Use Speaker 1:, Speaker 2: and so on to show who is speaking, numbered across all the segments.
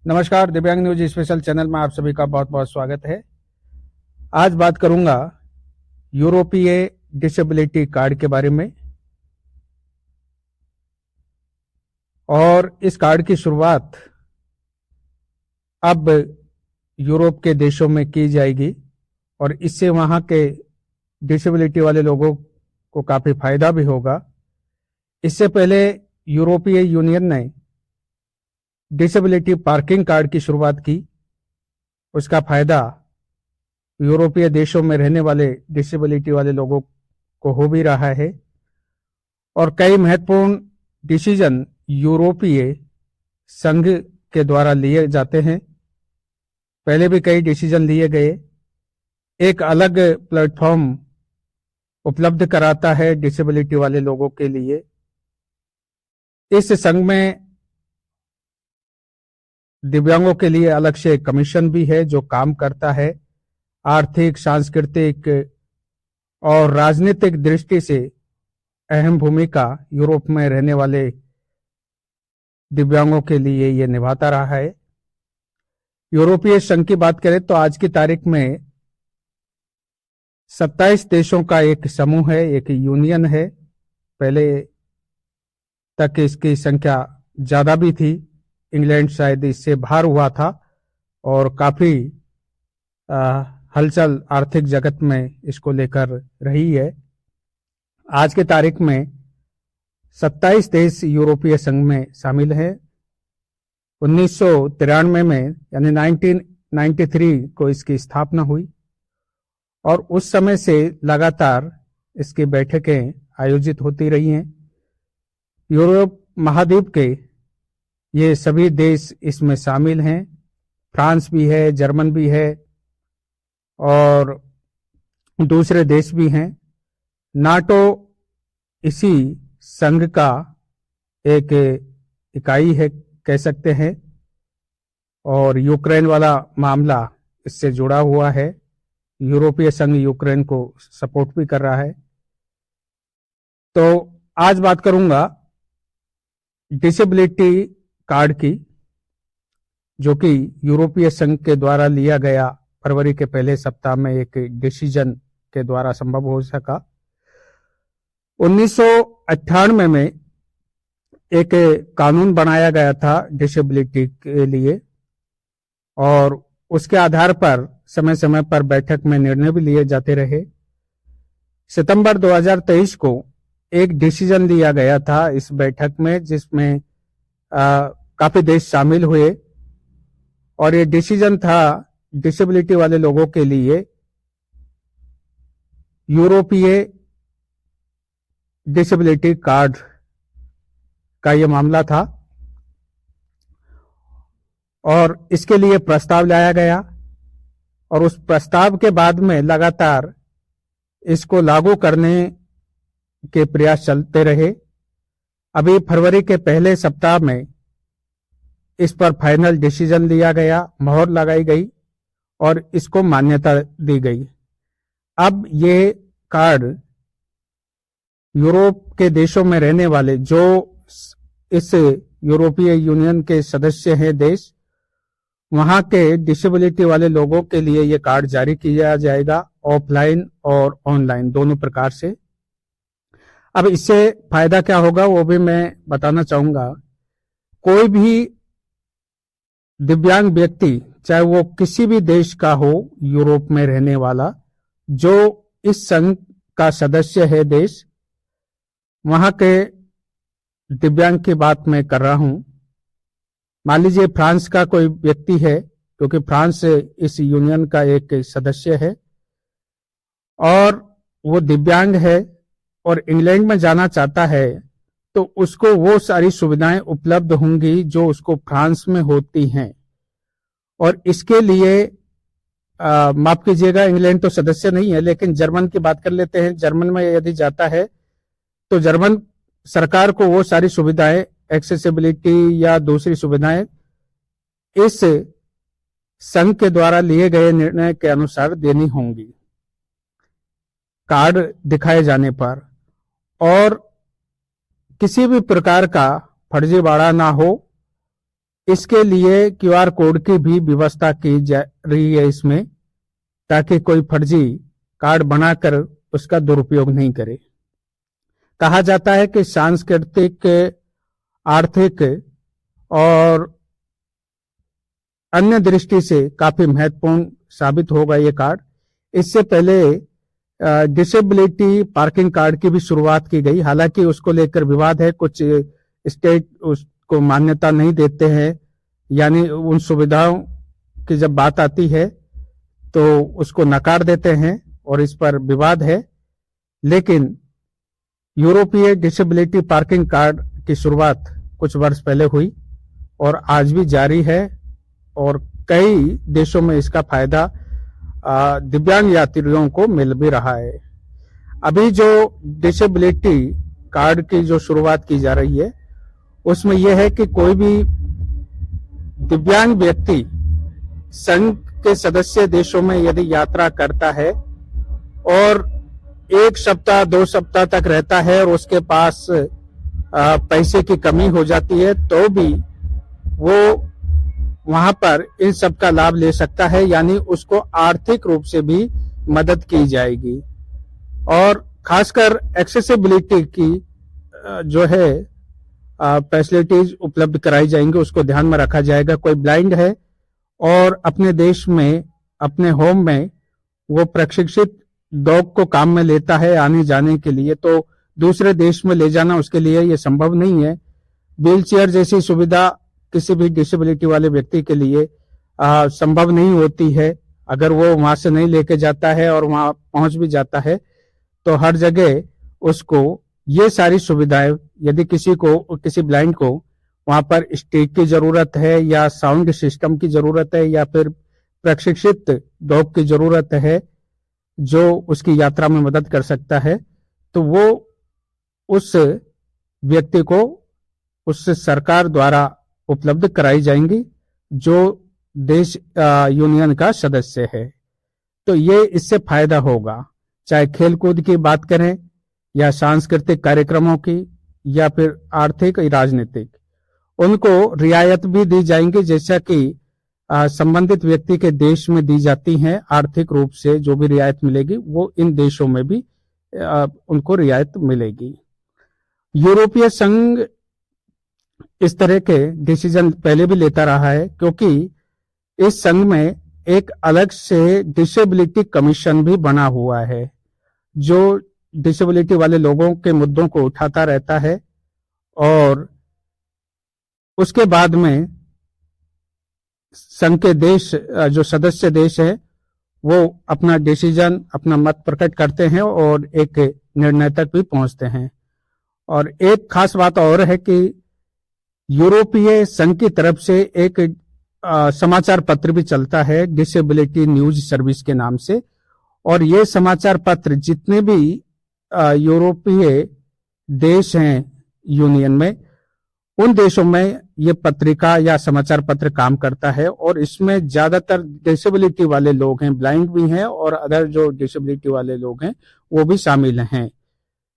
Speaker 1: नमस्कार, दिव्यांग news special channel में आप सभी का बहुत बहुत स्वागत है। आज बात करूंगा यूरोपीय डिसेबिलिटी कार्ड के बारे में। और इस कार्ड की शुरुआत अब यूरोप के देशों में की जाएगी और इससे वहां के डिसेबिलिटी वाले लोगों को काफी फायदा भी होगा। इससे पहले यूरोपीय यूनियन ने डिसेबिलिटी पार्किंग कार्ड की शुरुआत की। उसका फायदा यूरोपीय देशों में रहने वाले डिसेबिलिटी वाले लोगों को हो भी रहा है और कई महत्वपूर्ण डिसीजन यूरोपीय संघ के द्वारा लिए जाते हैं। पहले भी कई डिसीजन लिए गए। एक अलग प्लेटफॉर्म उपलब्ध कराता है डिसेबिलिटी वाले लोगों के लिए। इस संघ में दिव्यांगों के लिए अलग से कमीशन भी है जो काम करता है। आर्थिक, सांस्कृतिक और राजनीतिक दृष्टि से अहम भूमिका यूरोप में रहने वाले दिव्यांगों के लिए ये निभाता रहा है। यूरोपीय संघ की बात करें तो आज की तारीख में 27 देशों का एक समूह है, एक यूनियन है। पहले तक इसकी संख्या ज्यादा भी थी। इंग्लैंड शायद इससे बाहर हुआ था और काफी हलचल आर्थिक जगत में इसको लेकर रही है। आज के तारीख में 27 देश यूरोपीय संघ में शामिल हैं। 1993 में यानी 1993 को इसकी स्थापना हुई और उस समय से लगातार इसकी बैठकें आयोजित होती रही हैं। यूरोप महाद्वीप के ये सभी देश इसमें शामिल हैं। फ्रांस भी है, जर्मन भी है और दूसरे देश भी हैं। नाटो इसी संघ का एक इकाई है कह सकते हैं और यूक्रेन वाला मामला इससे जुड़ा हुआ है। यूरोपीय संघ यूक्रेन को सपोर्ट भी कर रहा है। तो आज बात करूंगा डिसेबिलिटी कार्ड की, जो कि यूरोपीय संघ के द्वारा लिया गया फरवरी के पहले सप्ताह में एक डिसीजन के द्वारा संभव हो सका। 1998 में एक कानून बनाया गया था डिसेबिलिटी के लिए और उसके आधार पर समय समय पर बैठक में निर्णय भी लिए जाते रहे। सितंबर 2023 को एक डिसीजन लिया गया था इस बैठक में, जिसमें काफी देश शामिल हुए और ये डिसीजन था डिसेबिलिटी वाले लोगों के लिए यूरोपीय डिसेबिलिटी कार्ड का ये मामला था और इसके लिए प्रस्ताव लाया गया और उस प्रस्ताव के बाद में लगातार इसको लागू करने के प्रयास चलते रहे। अभी फरवरी के पहले सप्ताह में इस पर फाइनल डिसीजन लिया गया, मोहर लगाई गई और इसको मान्यता दी गई। अब ये कार्ड यूरोप के देशों में रहने वाले जो इस यूरोपीय यूनियन के सदस्य हैं देश, वहां के डिसेबिलिटी वाले लोगों के लिए ये कार्ड जारी किया जाएगा, ऑफलाइन और ऑनलाइन दोनों प्रकार से। अब इससे फायदा क्या होगा वो भी मैं बताना चाहूंगा। कोई भी दिव्यांग व्यक्ति, चाहे वो किसी भी देश का हो यूरोप में रहने वाला, जो इस संघ का सदस्य है देश, वहां के दिव्यांग की बात मैं कर रहा हूं। मान लीजिए फ्रांस का कोई व्यक्ति है, क्योंकि फ्रांस इस यूनियन का एक सदस्य है और वो दिव्यांग है और इंग्लैंड में जाना चाहता है, तो उसको वो सारी सुविधाएं उपलब्ध होंगी जो उसको फ्रांस में होती हैं। और इसके लिए माफ कीजिएगा, इंग्लैंड तो सदस्य नहीं है, लेकिन जर्मन की बात कर लेते हैं। जर्मन में यदि जाता है तो जर्मन सरकार को वो सारी सुविधाएं, एक्सेसिबिलिटी या दूसरी सुविधाएं इस संघ के द्वारा लिए गए निर्णय के अनुसार देनी होंगी कार्ड दिखाए जाने पर, और किसी भी प्रकार का फर्जीवाड़ा ना हो, इसके लिए क्यूआर कोड की भी व्यवस्था की जा रही है इसमें, ताकि कोई फर्जी कार्ड बनाकर उसका दुरुपयोग नहीं करे। कहा जाता है कि सांस्कृतिक, आर्थिक और अन्य दृष्टि से काफी महत्वपूर्ण साबित होगा ये कार्ड। इससे पहले डिसेबिलिटी पार्किंग कार्ड की भी शुरुआत की गई, हालांकि उसको लेकर विवाद है। कुछ स्टेट उसको मान्यता नहीं देते हैं, यानी उन सुविधाओं की जब बात आती है तो उसको नकार देते हैं और इस पर विवाद है। लेकिन यूरोपीय डिसेबिलिटी पार्किंग कार्ड की शुरुआत कुछ वर्ष पहले हुई और आज भी जारी है, और कई देशों में इसका फायदा दिव्यांग यात्रियों को मिल भी रहा है। अभी जो डिसेबिलिटी कार्ड की जो शुरुआत की जा रही है उसमें यह है कि कोई भी दिव्यांग व्यक्ति संघ के सदस्य देशों में यदि यात्रा करता है और 1 सप्ताह 2 सप्ताह तक रहता है और उसके पास पैसे की कमी हो जाती है, तो भी वो वहां पर इन सब का लाभ ले सकता है, यानी उसको आर्थिक रूप से भी मदद की जाएगी। और खासकर एक्सेसिबिलिटी की जो है फैसिलिटीज उपलब्ध कराई जाएंगी, उसको ध्यान में रखा जाएगा। कोई ब्लाइंड है और अपने देश में, अपने होम में वो प्रशिक्षित डॉग को काम में लेता है आने जाने के लिए, तो दूसरे देश में ले जाना उसके लिए ये संभव नहीं है। व्हीलचेयर जैसी सुविधा किसी भी डिसेबिलिटी वाले व्यक्ति के लिए संभव नहीं होती है। अगर वो वहां से नहीं लेके जाता है और वहां पहुंच भी जाता है तो हर जगह उसको ये सारी सुविधाएं, यदि किसी ब्लाइंड को वहां पर स्टेज की जरूरत है या साउंड सिस्टम की जरूरत है या फिर प्रशिक्षित डॉग की जरूरत है जो उसकी यात्रा में मदद कर सकता है, तो वो उस व्यक्ति को उस सरकार द्वारा उपलब्ध कराई जाएंगी जो देश यूनियन का सदस्य है। तो ये इससे फायदा होगा, चाहे खेलकूद की बात करें या सांस्कृतिक कार्यक्रमों की या फिर आर्थिक राजनीतिक, उनको रियायत भी दी जाएंगी, जैसा कि संबंधित व्यक्ति के देश में दी जाती हैं। आर्थिक रूप से जो भी रियायत मिलेगी वो इन देशों में भी उनको रियायत मिलेगी। यूरोपीय संघ इस तरह के डिसीजन पहले भी लेता रहा है, क्योंकि इस संघ में एक अलग से डिसेबिलिटी कमीशन भी बना हुआ है जो डिसेबिलिटी वाले लोगों के मुद्दों को उठाता रहता है, और उसके बाद में संघ के देश, जो सदस्य देश है, वो अपना डिसीजन, अपना मत प्रकट करते हैं और एक निर्णय तक भी पहुंचते हैं। और एक खास बात और है कि यूरोपीय संघ की तरफ से एक समाचार पत्र भी चलता है डिसेबिलिटी न्यूज सर्विस के नाम से, और ये समाचार पत्र जितने भी यूरोपीय देश हैं यूनियन में, उन देशों में ये पत्रिका या समाचार पत्र काम करता है, और इसमें ज्यादातर डिसेबिलिटी वाले लोग हैं, ब्लाइंड भी हैं और अदर जो डिसेबिलिटी वाले लोग हैं वो भी शामिल हैं,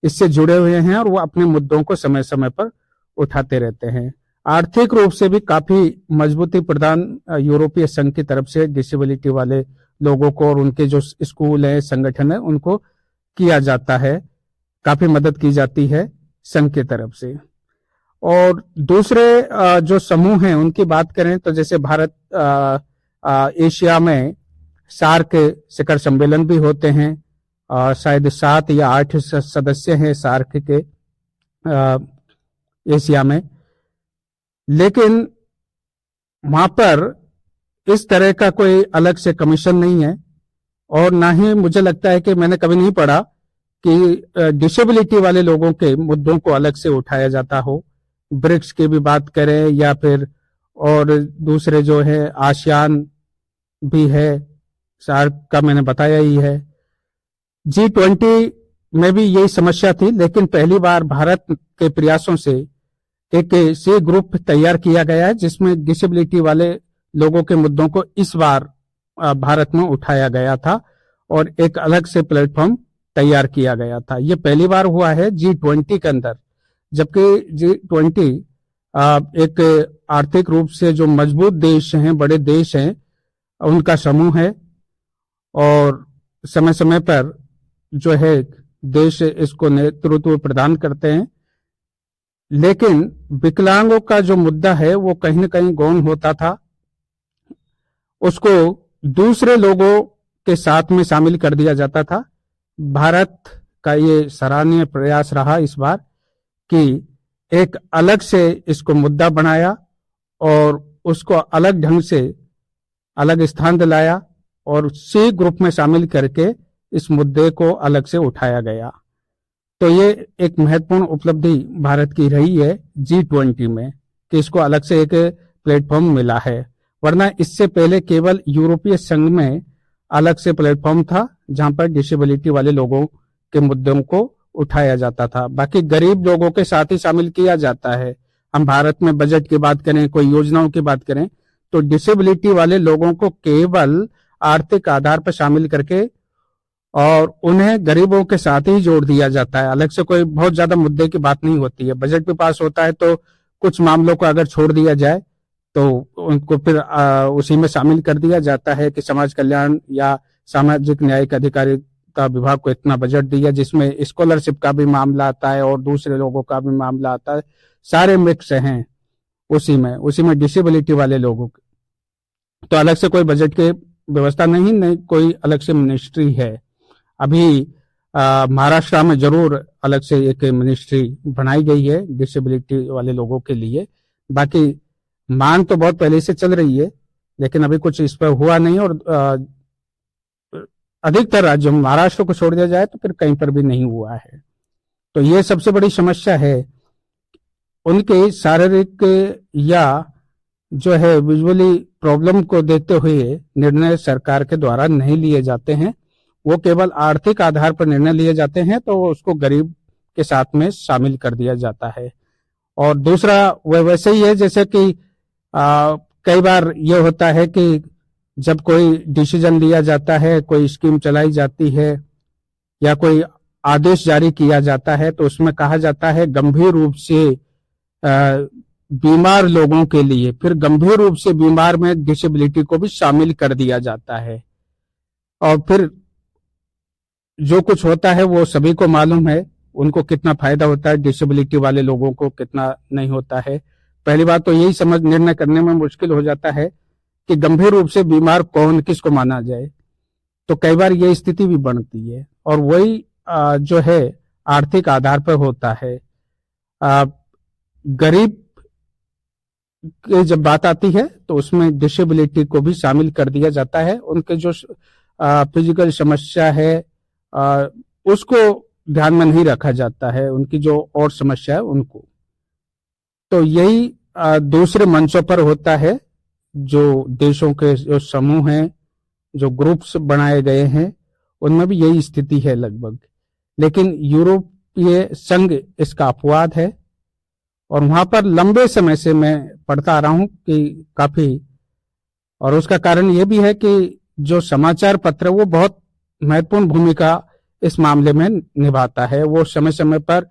Speaker 1: इससे जुड़े हुए हैं, और वो अपने मुद्दों को समय समय पर उठाते रहते हैं। आर्थिक रूप से भी काफी मजबूती प्रदान यूरोपीय संघ की तरफ से डिसेबिलिटी वाले लोगों को और उनके जो स्कूल है, संगठन है, उनको किया जाता है, काफी मदद की जाती है संघ की तरफ से। और दूसरे जो समूह हैं उनकी बात करें तो जैसे भारत, एशिया में सार्क शिखर सम्मेलन भी होते हैं, शायद 7 या 8 सदस्य हैं सार्क के एशिया में, लेकिन वहां पर इस तरह का कोई अलग से कमीशन नहीं है, और ना ही मुझे लगता है कि मैंने कभी नहीं पढ़ा कि डिसेबिलिटी वाले लोगों के मुद्दों को अलग से उठाया जाता हो। ब्रिक्स की भी बात करें या फिर और दूसरे जो है आसियान भी है, सार्क का मैंने बताया ही है। G20 में भी यही समस्या थी, लेकिन पहली बार भारत के प्रयासों से एक सी ग्रुप तैयार किया गया है जिसमें डिसेबिलिटी वाले लोगों के मुद्दों को इस बार भारत में उठाया गया था और एक अलग से प्लेटफॉर्म तैयार किया गया था। ये पहली बार हुआ है G20 के अंदर, जबकि G20 एक आर्थिक रूप से जो मजबूत देश हैं, बड़े देश हैं, उनका समूह है। और समय समय पर जो है देश इसको नेतृत्व प्रदान करते हैं। लेकिन विकलांगों का जो मुद्दा है वो कहीं न कहीं गौण होता था। उसको दूसरे लोगों के साथ में शामिल कर दिया जाता था। भारत का ये सराहनीय प्रयास रहा इस बार कि एक अलग से इसको मुद्दा बनाया और उसको अलग ढंग से अलग स्थान दिलाया और सी ग्रुप में शामिल करके इस मुद्दे को अलग से उठाया गया। तो ये एक महत्वपूर्ण उपलब्धि भारत की रही है G20 में कि इसको अलग से एक प्लेटफॉर्म मिला है। वरना इससे पहले केवल यूरोपीय संघ में अलग से प्लेटफॉर्म था जहां पर डिसेबिलिटी वाले लोगों के मुद्दों को उठाया जाता था। बाकी गरीब लोगों के साथ ही शामिल किया जाता है। हम भारत में बजट की बात करें, कोई योजनाओं की बात करें, तो डिसेबिलिटी वाले लोगों को केवल आर्थिक आधार पर शामिल करके और उन्हें गरीबों के साथ ही जोड़ दिया जाता है। अलग से कोई बहुत ज्यादा मुद्दे की बात नहीं होती है। बजट भी पास होता है तो कुछ मामलों को अगर छोड़ दिया जाए तो उनको फिर उसी में शामिल कर दिया जाता है कि समाज कल्याण या सामाजिक न्यायिक अधिकारिता विभाग को इतना बजट दिया, जिसमें स्कॉलरशिप का भी मामला आता है और दूसरे लोगों का भी मामला आता है। सारे मिक्स हैं उसी में डिसेबिलिटी वाले लोगों के तो अलग से कोई बजट की व्यवस्था नहीं कोई अलग से मिनिस्ट्री है। अभी महाराष्ट्र में जरूर अलग से एक मिनिस्ट्री बनाई गई है डिसेबिलिटी वाले लोगों के लिए। बाकी मांग तो बहुत पहले से चल रही है, लेकिन अभी कुछ इस पर हुआ नहीं। और अधिकतर राज्यों में, महाराष्ट्र को छोड़ दिया जाए तो फिर कहीं पर भी नहीं हुआ है। तो ये सबसे बड़ी समस्या है। उनके शारीरिक या जो है विजुअली प्रॉब्लम को देखते हुए निर्णय सरकार के द्वारा नहीं लिए जाते हैं। वो केवल आर्थिक आधार पर निर्णय लिए जाते हैं, तो उसको गरीब के साथ में शामिल कर दिया जाता है। और दूसरा वह वैसे ही है जैसे कि कई बार ये होता है कि जब कोई डिसीजन लिया जाता है, कोई स्कीम चलाई जाती है या कोई आदेश जारी किया जाता है, तो उसमें कहा जाता है गंभीर रूप से बीमार लोगों के लिए, फिर गंभीर रूप से बीमार में डिसेबिलिटी को भी शामिल कर दिया जाता है। और फिर जो कुछ होता है वो सभी को मालूम है, उनको कितना फायदा होता है, डिसेबिलिटी वाले लोगों को कितना नहीं होता है। पहली बात तो यही समझ निर्णय करने में मुश्किल हो जाता है कि गंभीर रूप से बीमार कौन किसको माना जाए। तो कई बार ये स्थिति भी बनती है और वही जो है आर्थिक आधार पर होता है। गरीब की जब बात आती है तो उसमें डिसेबिलिटी को भी शामिल कर दिया जाता है। उनके जो फिजिकल समस्या है उसको ध्यान में नहीं रखा जाता है, उनकी जो और समस्या है उनको। तो यही दूसरे मंचों पर होता है, जो देशों के जो समूह हैं, जो ग्रुप्स बनाए गए हैं, उनमें भी यही स्थिति है लगभग। लेकिन यूरोपीय संघ इसका अपवाद है और वहां पर लंबे समय से मैं पढ़ता आ रहा हूं कि काफी, और उसका कारण यह भी है कि जो समाचार पत्र वो बहुत महत्वपूर्ण भूमिका इस मामले में निभाता है। वो समय समय पर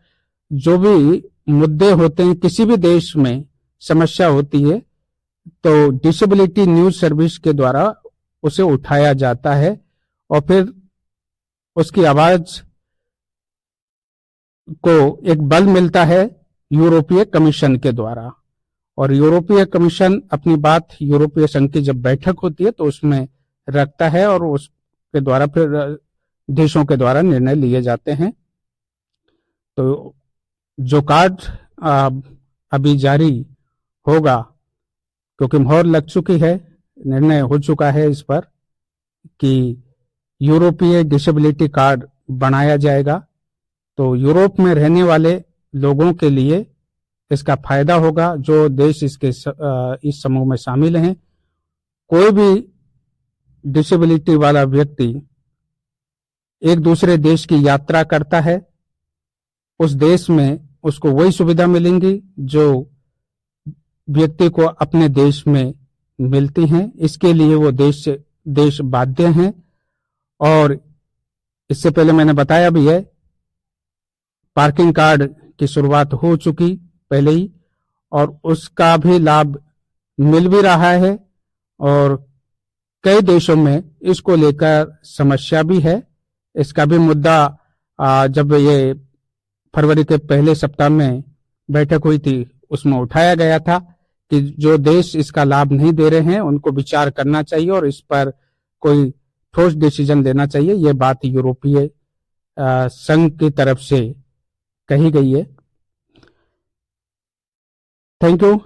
Speaker 1: जो भी मुद्दे होते हैं, किसी भी देश में समस्या होती है, तो डिसेबिलिटी न्यूज सर्विस के द्वारा उसे उठाया जाता है और फिर उसकी आवाज को एक बल मिलता है यूरोपीय कमीशन के द्वारा। और यूरोपीय कमीशन अपनी बात यूरोपीय संघ की जब बैठक होती है तो उसमें रखता है और उसके द्वारा फिर देशों के द्वारा निर्णय लिए जाते हैं। तो जो कार्ड अभी जारी होगा, क्योंकि मोहर लग चुकी है, निर्णय हो चुका है इस पर कि यूरोपीय डिसेबिलिटी कार्ड बनाया जाएगा। तो यूरोप में रहने वाले लोगों के लिए इसका फायदा होगा, जो देश इसके इस समूह में शामिल हैं। कोई भी डिसेबिलिटी वाला व्यक्ति एक दूसरे देश की यात्रा करता है, उस देश में उसको वही सुविधा मिलेंगी जो व्यक्ति को अपने देश में मिलती हैं। इसके लिए वो देश बाध्य हैं। और इससे पहले मैंने बताया भी है, पार्किंग कार्ड की शुरुआत हो चुकी पहले ही, और उसका भी लाभ मिल भी रहा है, और कई देशों में इसको लेकर समस्या भी है। इसका भी मुद्दा जब ये फरवरी के पहले सप्ताह में बैठक हुई थी उसमें उठाया गया था कि जो देश इसका लाभ नहीं दे रहे हैं उनको विचार करना चाहिए और इस पर कोई ठोस डिसीजन लेना चाहिए। ये बात यूरोपीय संघ की तरफ से कही गई है। Thank you.